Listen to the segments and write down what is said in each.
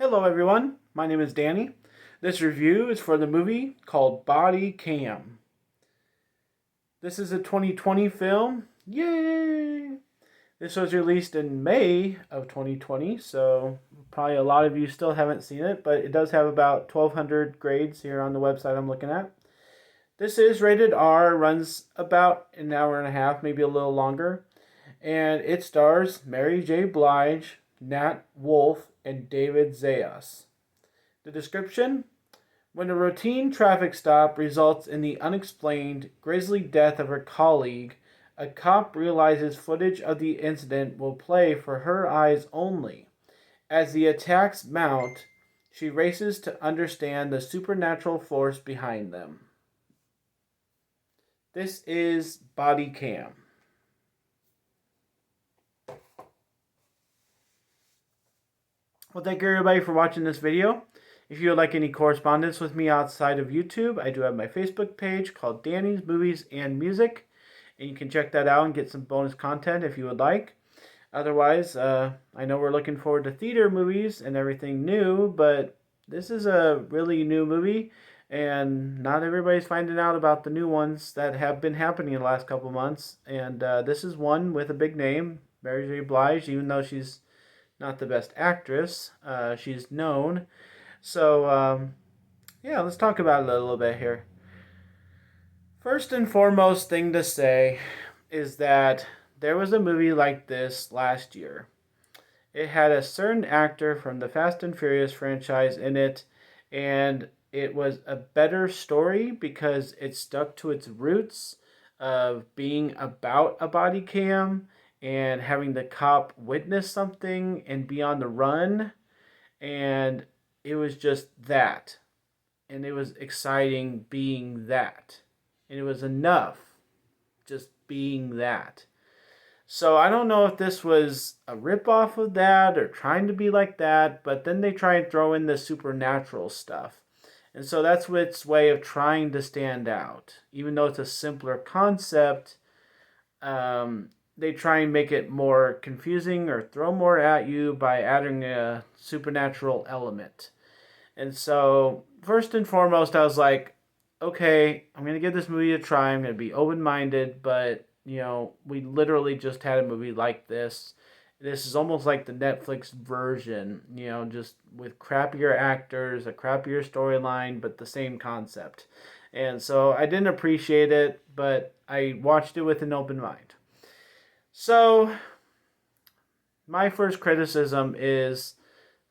Hello, everyone. My name is Danny. This review is for the movie called Body Cam. This is a 2020 film. Yay! This was released in May of 2020, so probably a lot of you still haven't seen it, but it does have about 1,200 grades here on the website I'm looking at. This is rated R, runs about an hour and a half, maybe a little longer, and it stars Mary J. Blige, Nat Wolff, and David Zayas. The description: when a routine traffic stop results in the unexplained, grisly death of her colleague, a cop realizes footage of the incident will play for her eyes only. As the attacks mount, she races to understand the supernatural force behind them. This is Body Cam. Well, thank you everybody for watching this video. If you would like any correspondence with me outside of YouTube, I do have my Facebook page called Danny's Movies and Music, and you can check that out and get some bonus content if you would like. Otherwise, I know we're looking forward to theater movies and everything new, but this is a really new movie, and not everybody's finding out about the new ones that have been happening in the last couple months. And this is one with a big name, Mary J. Blige, even though she's not the best actress. She's known. So, yeah, let's talk about it a little bit here. First and foremost thing to say is that there was a movie like this last year. It had a certain actor from the Fast and Furious franchise in it, and it was a better story because it stuck to its roots of being about a body cam and having the cop witness something and be on the run. And it was just that. And it was exciting being that. And it was enough just being that. So I don't know if this was a ripoff of that or trying to be like that, but then they try and throw in the supernatural stuff. And so that's its way of trying to stand out. Even though it's a simpler concept, they try and make it more confusing or throw more at you by adding a supernatural element. And so, first and foremost, I was like, okay, I'm going to give this movie a try. I'm going to be open minded, but, we literally just had a movie like this. This is almost like the Netflix version, just with crappier actors, a crappier storyline, but the same concept. And so I didn't appreciate it, but I watched it with an open mind. So, my first criticism is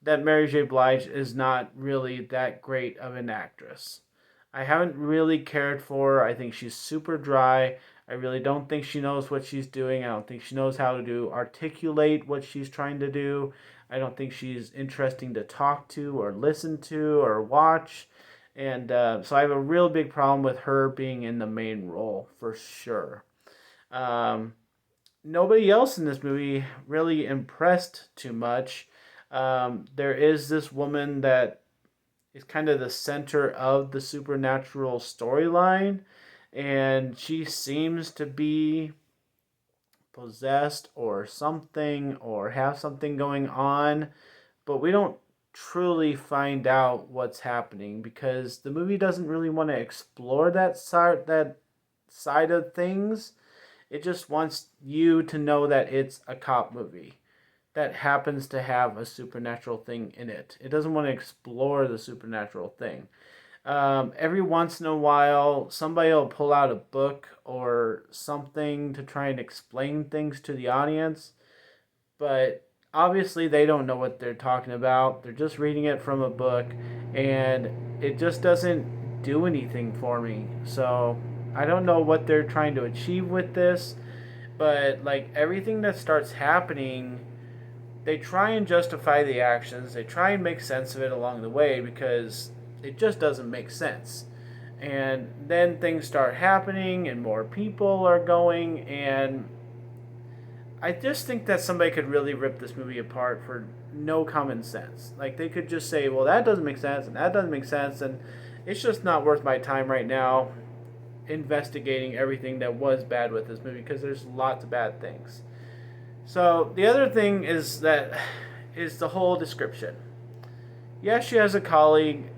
that Mary J. Blige is not really that great of an actress. I haven't really cared for her. I think she's super dry. I really don't think she knows what she's doing. I don't think she knows how to articulate what she's trying to do. I don't think she's interesting to talk to or listen to or watch. And so I have a real big problem with her being in the main role for sure. Nobody else in this movie really impressed too much. There is this woman that is kind of the center of the supernatural storyline, and she seems to be possessed or something or have something going on, but we don't truly find out what's happening because the movie doesn't really want to explore that side of things. It just wants you to know that it's a cop movie that happens to have a supernatural thing in it. It doesn't want to explore the supernatural thing. Every once in a while, somebody will pull out a book or something to try and explain things to the audience, but obviously they don't know what they're talking about. They're just reading it from a book, and it just doesn't do anything for me. So I don't know what they're trying to achieve with this, but like everything that starts happening, they try and justify the actions. They try and make sense of it along the way because it just doesn't make sense. And then things start happening and more people are going, and I just think that somebody could really rip this movie apart for no common sense. Like they could just say, "Well, that doesn't make sense and that doesn't make sense," and it's just not worth my time right now investigating everything that was bad with this movie because there's lots of bad things. So the other thing is the whole description. Yes, she has a colleague.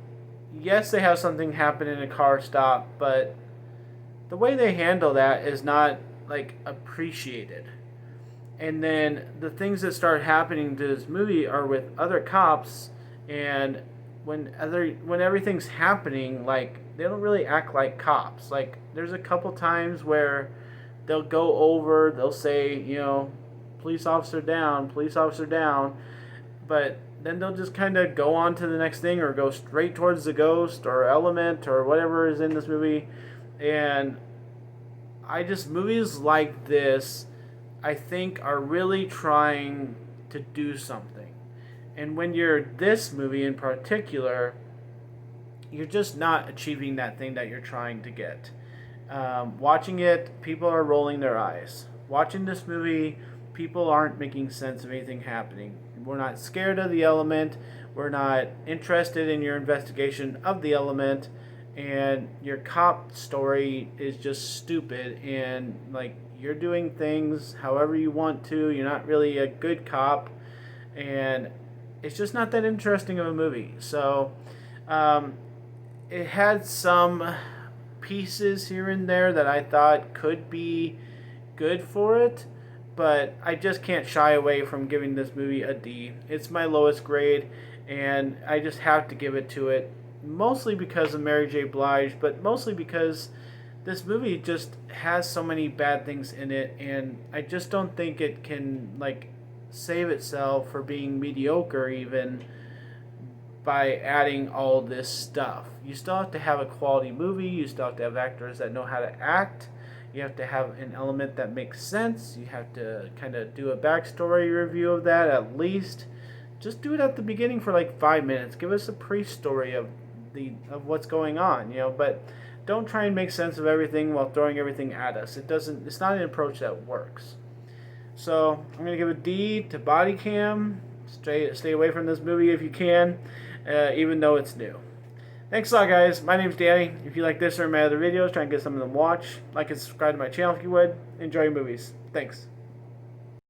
Yes, they have something happen in a car stop, but the way they handle that is not like appreciated. And then the things that start happening to this movie are with other cops, and when everything's happening, like they don't really act like cops. Like there's a couple times where they'll go over, they'll say, police officer down, but then they'll just kind of go on to the next thing or go straight towards the ghost or element or whatever is in this movie. And movies like this, I think, are really trying to do something. And when you're this movie in particular, you're just not achieving that thing that you're trying to get. Watching it, people are rolling their eyes. Watching this movie, people aren't making sense of anything happening. We're not scared of the element. We're not interested in your investigation of the element. And your cop story is just stupid. And, like, you're doing things however you want to. You're not really a good cop. And it's just not that interesting of a movie. So, it had some pieces here and there that I thought could be good for it, but I just can't shy away from giving this movie a D. It's my lowest grade, and I just have to give it to it, mostly because of Mary J. Blige, but mostly because this movie just has so many bad things in it, and I just don't think it can, like, save itself for being mediocre even by adding all this stuff. You still have to have a quality movie. You still have to have actors that know how to act. You have to have an element that makes sense. You have to kind of do a backstory review of that at least. Just do it at the beginning for like 5 minutes. Give us a pre-story of what's going on, But don't try and make sense of everything while throwing everything at us. It's not an approach that works. So I'm gonna give a D to Body Cam. Stay away from this movie if you can, even though it's new. Thanks a lot, guys. My name's Danny. If you like this or my other videos, try and get some of them watched. Like and subscribe to my channel if you would. Enjoy your movies. Thanks.